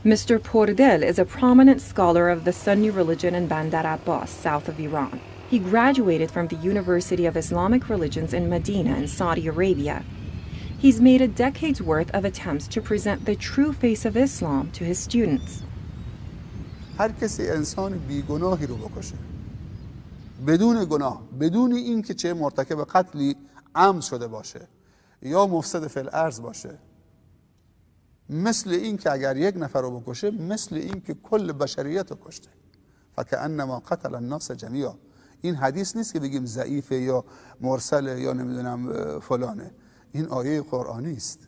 Mr. Pordel is a prominent scholar of the Sunni religion in Bandar Abbas, south of Iran. He graduated from the University of Islamic Religions in Medina in Saudi Arabia. He's made a decade's worth of attempts to present the true face of Islam to his students. هر کسی انسان بیگناهی رو بکشه بدون گناه، بدون اینکه چه مرتکب قتلی عمد شده باشه یا مفسد فی الارض باشه، مثل این که اگر یک نفر رو بکشه مثل این که کل بشریت رو کشته. فکأنما قتل الناس جمیعا. این حدیث نیست که بگیم ضعیفه یا مرسله یا نمیدونم فلانه، این آیه قرآنی است.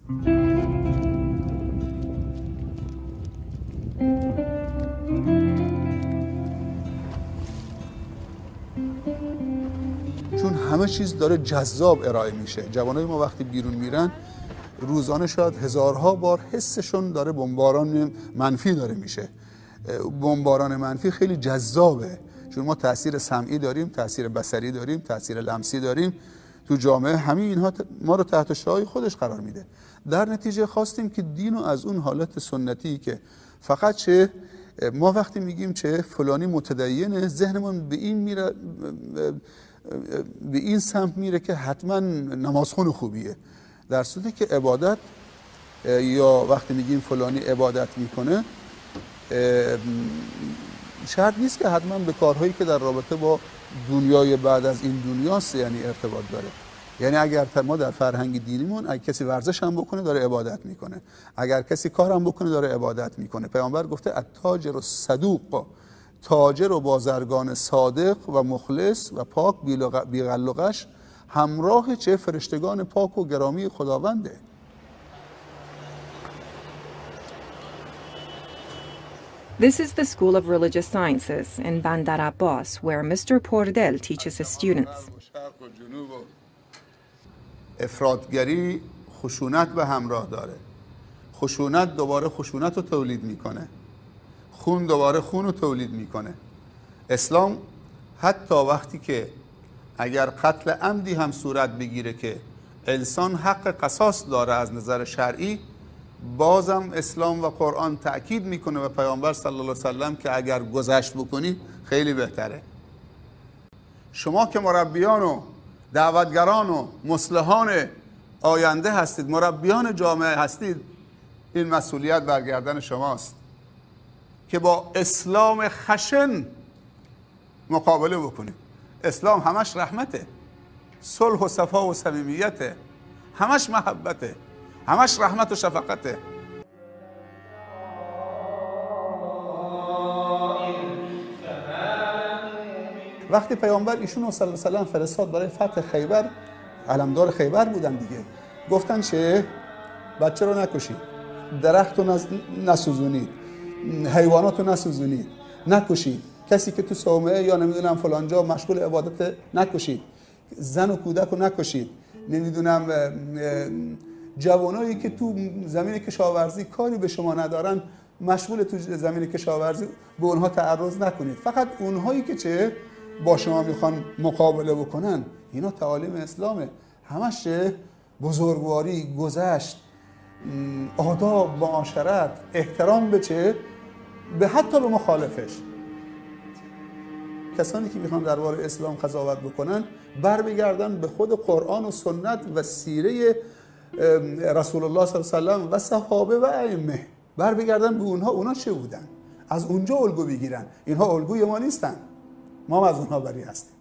چون همه چیز داره جذاب ارائه میشه. جوانای ما وقتی بیرون میرن روزانه شاید هزارها بار حسشون داره بمباران منفی داره میشه. بمباران منفی خیلی جذابه، چون ما تاثیر سمعی داریم، تاثیر بصری داریم، تاثیر لمسی داریم تو جامعه. همین اینها ما رو تحت شعاع خودش قرار میده. در نتیجه خواستیم که دین رو از اون حالت سنتی که فقط چه ما وقتی میگیم چه فلانی متدینه، ذهنمون به این میره، به این سمت میره که حتما نمازخون خوبیه، در صورتی که عبادت یا وقتی میگیم فلانی عبادت میکنه شرط نیست که حتما به کارهایی که در رابطه با دنیای بعد از این دنیاست یعنی ارتباط داره. یعنی اگر ما در فرهنگ دینیمون اگر کسی ورزش هم بکنه داره عبادت میکنه، اگر کسی کار هم بکنه داره عبادت میکنه. پیامبر گفته التاجر الصدوق، تاجر و بازرگان صادق و مخلص و پاک بی غل و غش همراه چه فرشتگان پاک و گرامی خداونده. This is the School of Religious Sciences in Bandar Abbas, where Mr. Pordel teaches his students. افراطگری خشونت به همراه داره. خشونت دوباره خشونت رو تولید میکنه. خون دوباره خون رو تولید میکنه. اسلام حتی وقتی که اگر قتل عمدی هم صورت بگیره که انسان حق قصاص داره از نظر شرعی، بازم اسلام و قرآن تأکید میکنه و پیامبر صلی الله علیه وسلم که اگر گذشت بکنی خیلی بهتره. شما که مربیان و دعوتگران و مصلحان آینده هستید، مربیان جامعه هستید، این مسئولیت برگردن شماست که با اسلام خشن مقابله بکنید. اسلام همش رحمته، صلح و صفا و صمیمیته، همش محبته، همش رحمت و شفقته. وقتی پیامبر ایشون صلی الله علیه و سلم فرستاد برای فتح خیبر، علمدار خیبر بودن دیگه، گفتن چه بچه رو نکشید، درخت رو نسوزونید، حیوانات رو نسوزونید، نکشید، کسی که تو صومعه یا نمیدونم فلانجا مشغول عبادت نکشید، زن و کودک رو نکشید، نمیدونم جوانایی که تو زمین کشاورزی کاری به شما ندارن مشغول تو زمین کشاورزی به اونها تعرض نکنید. فقط اونهایی که چه با شما میخوان مقابله بکنن، اینا تعالیم اسلامه، همش بزرگواری، گذشت، آداب، معاشرت، احترام به چه؟ به حتی به مخالفش. کسانی که میخوان درباره اسلام قضاوت بکنن برمیگردن به خود قرآن و سنت و سیره رسول الله صلی الله علیه و سلم و صحابه و ائمه، برمیگردن به اونها چه بودن، از اونجا الگو بگیرن. اینها الگوی ما نیستن، ما از اونها بری هستیم.